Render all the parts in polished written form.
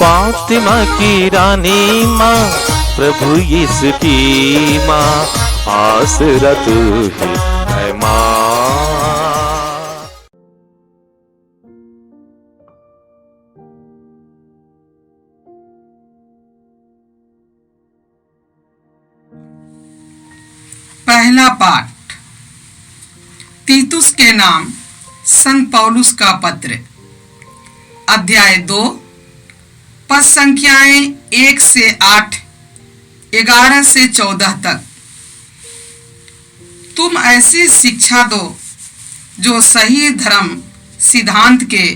फातिमा की रानी माँ, प्रभु यीशु की माँ, आसरा तू ही है माँ। पहला पाठ तीतुस के नाम संत पौलुस का पत्र, अध्याय 2, पद संख्याएं 1 से 8, 11 से 14 तक। तुम ऐसी शिक्षा दो जो सही धर्म सिद्धांत के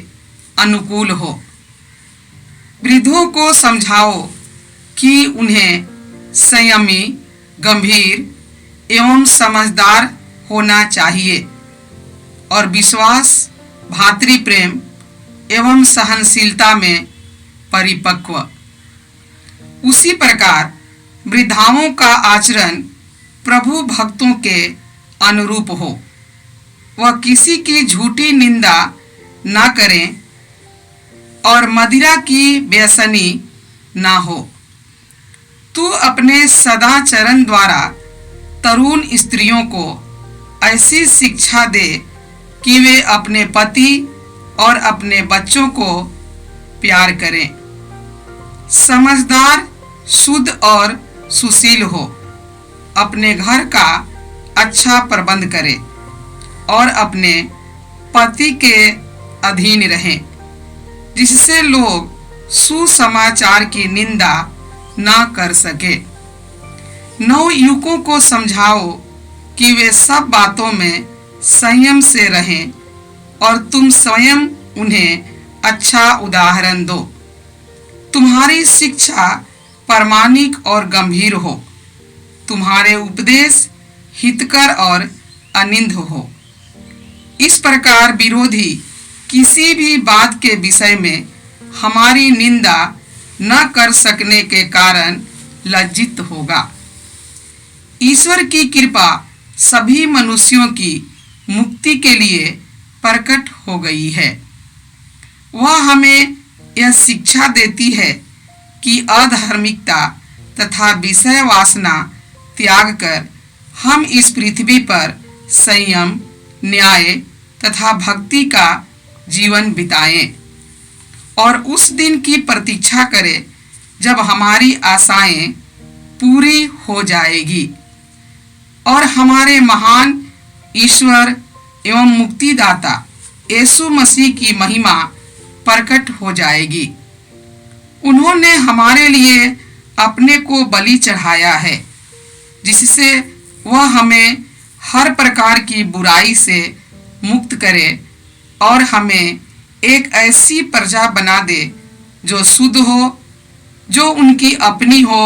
अनुकूल हो। वृद्धों को समझाओ कि उन्हें संयमी, गंभीर एवं समझदार होना चाहिए और विश्वास, भातृ प्रेम एवं सहनशीलता में परिपक्व। उसी प्रकार वृद्धाओं का आचरण प्रभु भक्तों के अनुरूप हो। वह किसी की झूठी निंदा न करें और मदिरा की व्यसनी न हो। तू अपने सदाचरण द्वारा तरुण स्त्रियों को ऐसी शिक्षा दे कि वे अपने पति और अपने बच्चों को प्यार करें। समझदार, शुद्ध और सुशील हो, अपने घर का अच्छा प्रबंध करे और अपने पति के अधीन रहें, जिससे लोग सुसमाचार की निंदा न कर सके। नवयुवकों को समझाओ कि वे सब बातों में संयम से रहें और तुम स्वयं उन्हें अच्छा उदाहरण दो। तुम्हारी शिक्षा प्रामाणिक और गंभीर हो। तुम्हारे उपदेश हितकर और अनिंद हो। इस प्रकार विरोधी किसी भी बात के विषय में हमारी निंदा न कर सकने के कारण लज्जित होगा। ईश्वर की कृपा सभी मनुष्यों की मुक्ति के लिए प्रकट हो गई है। वह हमें यह शिक्षा देती है कि अधार्मिकता तथा विषय वासना त्याग कर हम इस पृथ्वी पर संयम, न्याय तथा भक्ति का जीवन बिताएं और उस दिन की प्रतीक्षा करें जब हमारी आशाएं पूरी हो जाएगी और हमारे महान ईश्वर एवं मुक्तिदाता यीशु मसीह की महिमा प्रकट हो जाएगी। उन्होंने हमारे लिए अपने को बलि चढ़ाया है, जिससे वह हमें हर प्रकार की बुराई से मुक्त करे और हमें एक ऐसी प्रजा बना दे जो शुद्ध हो, जो उनकी अपनी हो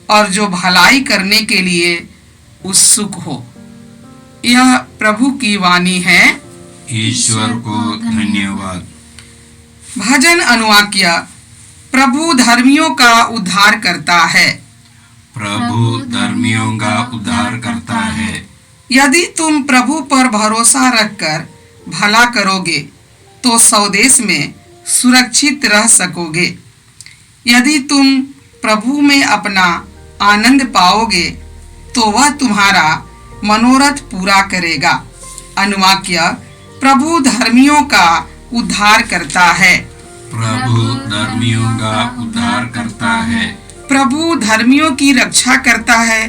और जो भलाई करने के लिए उत्सुक हो। यह प्रभु की वाणी है। ईश्वर को धन्यवाद। भजन अनुवाक्य। प्रभु धर्मियों का उद्धार करता है। प्रभु धर्मियों का उद्धार करता है। यदि तुम प्रभु पर भरोसा रखकर भला करोगे तो स्वदेश में सुरक्षित रह सकोगे। यदि तुम प्रभु में अपना आनंद पाओगे तो वह तुम्हारा मनोरथ पूरा करेगा। अनुवाक्य। प्रभु धर्मियों का उद्धार करता है। प्रभु धर्मियों का उद्धार करता है। प्रभु धर्मियों की रक्षा करता है।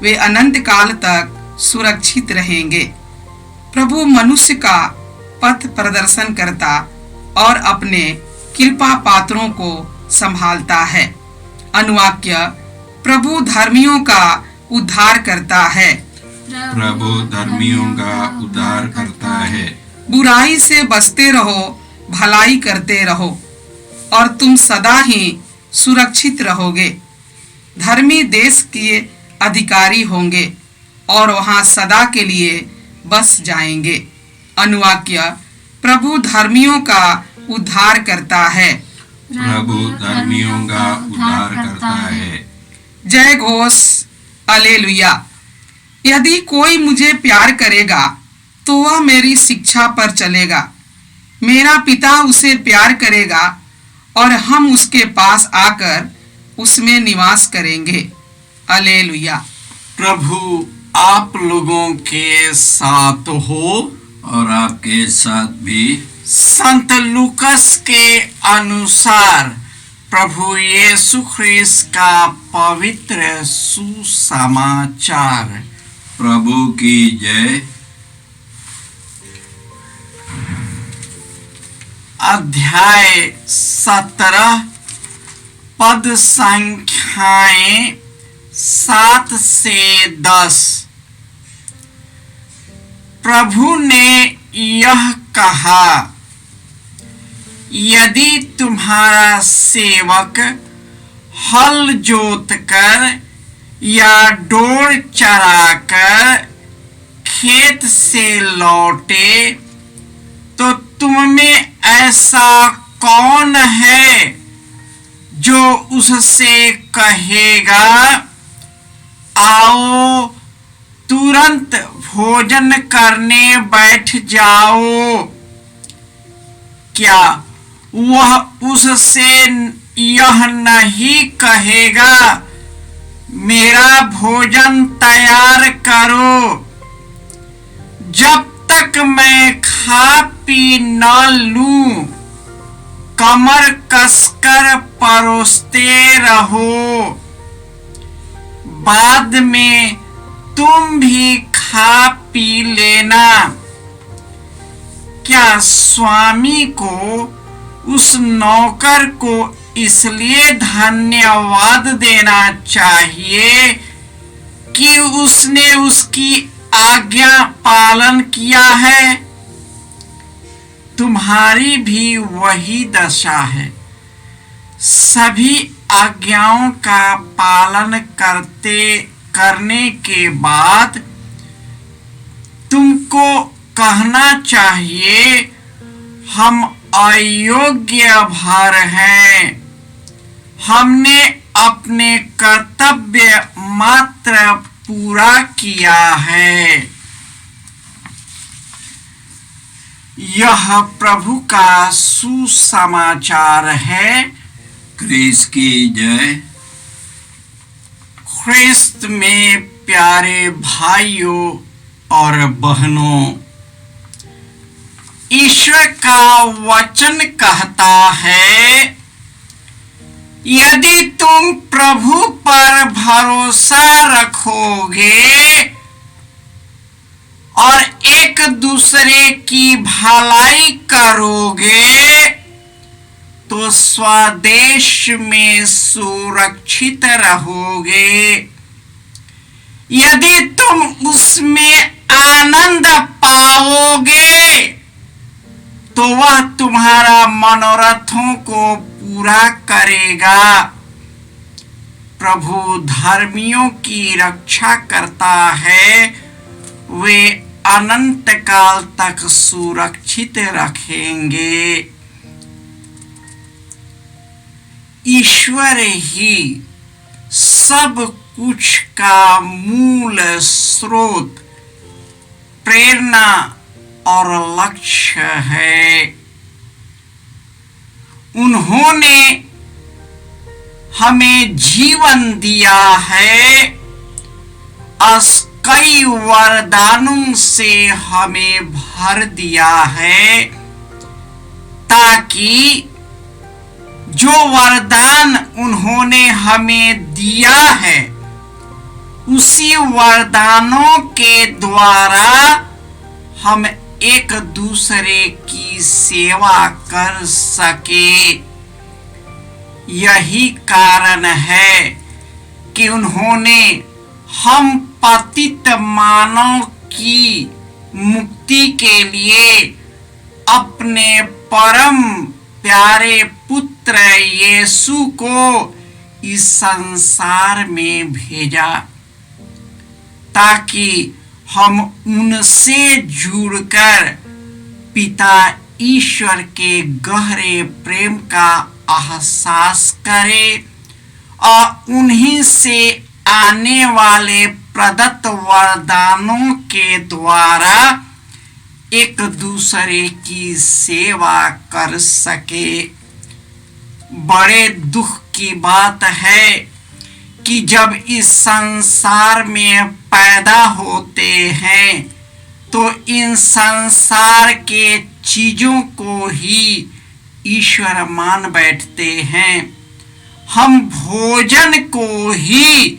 वे अनंत काल तक सुरक्षित रहेंगे। प्रभु मनुष्य का पथ प्रदर्शन करता और अपने कृपा पात्रों को संभालता है। अनुवाक्य। प्रभु धर्मियों का उद्धार करता है। प्रभु धर्मियों का उद्धार करता है। बुराई से बचते रहो, भलाई करते रहो और तुम सदा ही सुरक्षित रहोगे। धर्मी देश के अधिकारी होंगे और वहां सदा के लिए बस जाएंगे। अनुवाक्य। प्रभु धर्मियों का उद्धार करता है। प्रभु धर्मियों का उद्धार करता है। जय घोष। हालेलुया। यदि कोई मुझे प्यार करेगा तो वह मेरी शिक्षा पर चलेगा। मेरा पिता उसे प्यार करेगा और हम उसके पास आकर उसमें निवास करेंगे। हालेलुया। प्रभु आप लोगों के साथ हो और आपके साथ भी। संत लूकस के अनुसार प्रभु यीशु ख्रिस्त का पवित्र सुसमाचार। प्रभु की जय। अध्याय 17 पद संख्याएं 7 से 10। प्रभु ने यह कहा, यदि तुम्हारा सेवक हल जोतकर या डोर चराकर खेत से लौटे, तो तुम में ऐसा कौन है जो उससे कहेगा, आओ तुरंत भोजन करने बैठ जाओ? क्या वह उससे यह नहीं कहेगा, मेरा भोजन तैयार करो, जब तक मैं खा पी न लूं, कमर कसकर परोसते रहो, बाद में तुम भी खा पी लेना। क्या स्वामी को उस नौकर को इसलिए धन्यवाद देना चाहिए कि उसने उसकी आज्ञा पालन किया है? तुम्हारी भी वही दशा है। सभी आज्ञाओं का पालन करने के बाद तुमको कहना चाहिए, हम अयोग्य भर हैं, हमने अपने कर्तव्य मात्र पूरा किया है। यह प्रभु का सुसमाचार है। ख्रिस्त की जय। ख्रिस्त में प्यारे भाइयों और बहनों, ईश्वर का वचन कहता है, यदि तुम प्रभु पर भरोसा रखोगे और एक दूसरे की भलाई करोगे, तो स्वदेश में सुरक्षित रहोगे। यदि तुम उसमें आनंद पाओगे, तो वह तुम्हारा मनोरथों को पूरा करेगा। प्रभु धर्मियों की रक्षा करता है, वे अनंत काल तक सुरक्षित रखेंगे। ईश्वर ही सब कुछ का मूल स्रोत, प्रेरणा और लक्ष्य है। उन्होंने हमें जीवन दिया है, कई वरदानों से हमें भर दिया है, ताकि जो वरदान उन्होंने हमें दिया है, उसी वरदानों के द्वारा हम एक दूसरे की सेवा कर सके। यही कारण है कि उन्होंने हम पतित मानव की मुक्ति के लिए अपने परम प्यारे पुत्र यीशु को इस संसार में भेजा, ताकि हम उनसे जुड़कर पिता ईश्वर के गहरे प्रेम का एहसास करें और उन्हीं से आने वाले प्रदत्त वरदानों के द्वारा एक दूसरे की सेवा कर सके। बड़े दुख की बात है कि जब इस संसार में पैदा होते हैं तो इन संसार के चीजों को ही ईश्वर मान बैठते हैं। हम भोजन को ही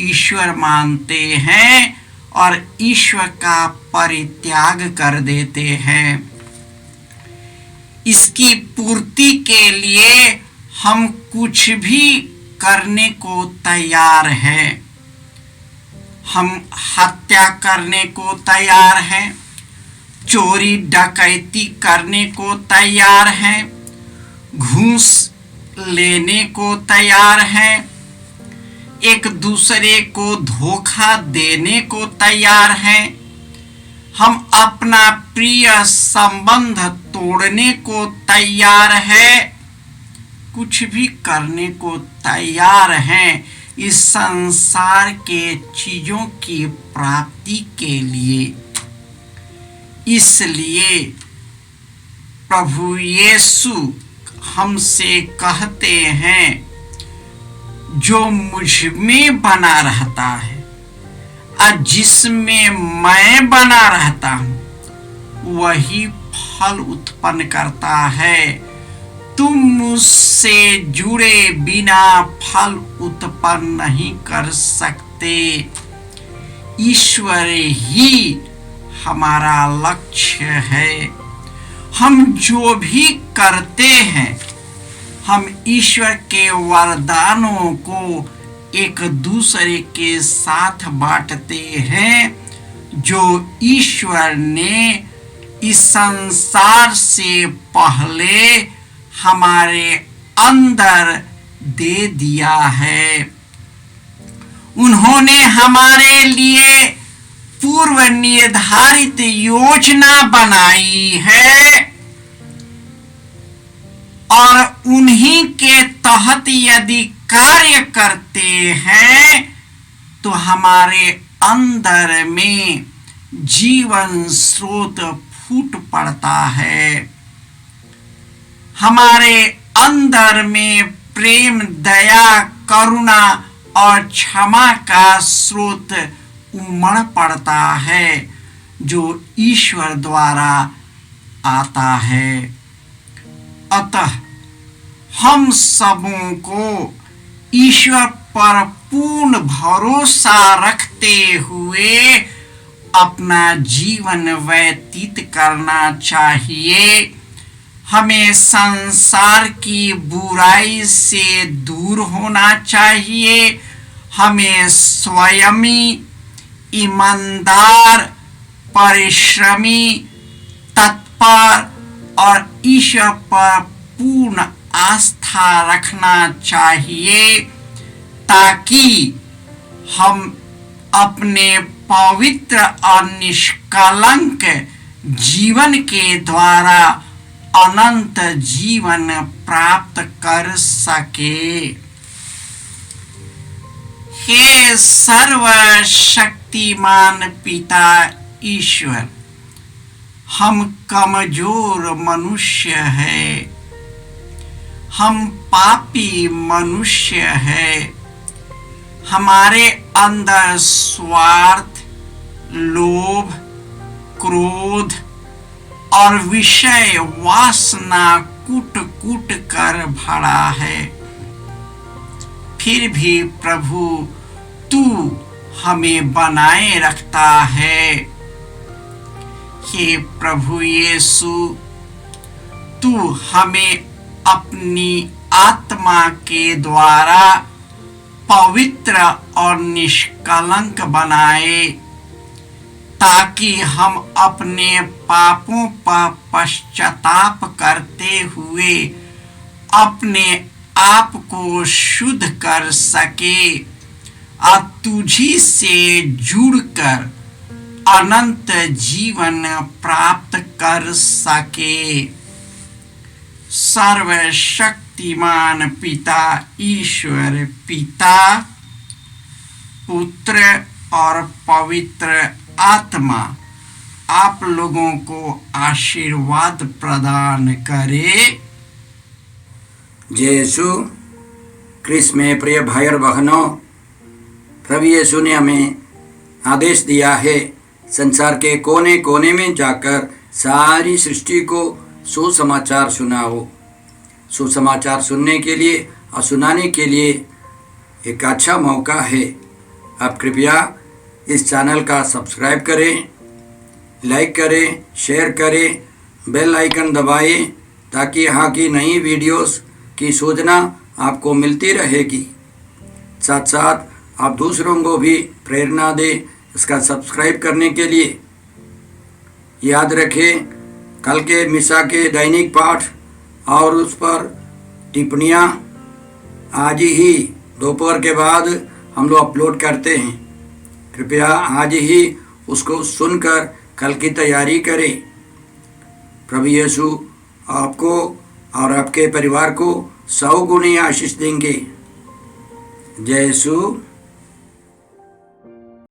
ईश्वर मानते हैं और ईश्वर का परित्याग कर देते हैं। इसकी पूर्ति के लिए हम कुछ भी करने को तैयार हैं। हम हत्या करने को तैयार हैं, चोरी डकैती करने को तैयार हैं, घूस लेने को तैयार हैं, एक दूसरे को धोखा देने को तैयार हैं, हम अपना प्रिय संबंध तोड़ने को तैयार है, कुछ भी करने को तैयार हैं इस संसार के चीजों की प्राप्ति के लिए। इसलिए प्रभु यीशु हमसे कहते हैं, जो मुझ में बना रहता है और जिसमें मैं बना रहता हूँ वही फल उत्पन्न करता है। तुम मुझसे जुड़े बिना फल उत्पन्न नहीं कर सकते। ईश्वर ही हमारा लक्ष्य है। हम जो भी करते हैं हम ईश्वर के वरदानों को एक दूसरे के साथ बांटते हैं जो ईश्वर ने इस संसार से पहले हमारे अंदर दे दिया है। उन्होंने हमारे लिए पूर्व निर्धारित योजना बनाई है और उन्हीं के तहत यदि कार्य करते हैं तो हमारे अंदर में जीवन स्रोत फूट पड़ता है। हमारे अंदर में प्रेम, दया, करुणा और क्षमा का स्रोत उमड़ पड़ता है जो ईश्वर द्वारा आता है। अतः हम सबों को ईश्वर पर पूर्ण भरोसा रखते हुए अपना जीवन व्यतीत करना चाहिए। हमें संसार की बुराई से दूर होना चाहिए। हमें स्वयं ईमानदार, परिश्रमी, तत्पर और ईश्वर पर पूर्ण आस्था रखना चाहिए ताकि हम अपने पवित्र और निष्कलंक जीवन के द्वारा अनंत जीवन प्राप्त कर सके। हे सर्वशक्तिमान पिता ईश्वर, हम कमजोर मनुष्य हैं, हम पापी मनुष्य हैं। हमारे अंदर स्वार्थ, लोभ, क्रोध और विषय वासना कूट कूट कर भरा है। फिर भी प्रभु तू हमें बनाए रखता है। हे प्रभु यीशु, तू हमें अपनी आत्मा के द्वारा पवित्र और निष्कलंक बनाए ताकि हम अपने पापों पर पश्चाताप करते हुए अपने आप को शुद्ध कर सके और तुझी से जुड़कर अनंत जीवन प्राप्त कर सके। सर्वशक्तिमान पिता ईश्वर पिता, पुत्र और पवित्र आत्मा आप लोगों को आशीर्वाद प्रदान करे। जय यीशु क्रिस्त में प्रिय भाई और बहनों, प्रभु यीशु ने हमें आदेश दिया है संसार के कोने कोने में जाकर सारी सृष्टि को सुसमाचार सुनाओ। सुसमाचार सुनने के लिए और सुनाने के लिए एक अच्छा मौका है। आप कृपया इस चैनल का सब्सक्राइब करें, लाइक करें, शेयर करें, बेल आइकन दबाएं ताकि यहाँ की नई वीडियोस की सूचना आपको मिलती रहेगी। साथ साथ आप दूसरों को भी प्रेरणा दें इसका सब्सक्राइब करने के लिए। याद रखें, कल के मिसा के दैनिक पाठ और उस पर टिप्पणियाँ आज ही दोपहर के बाद हम लोग अपलोड करते हैं। कृपया आज ही उसको सुनकर कल की तैयारी करें। प्रभु यीशु आपको और आपके परिवार को 100 गुनी आशीष देंगे। जय यीशु।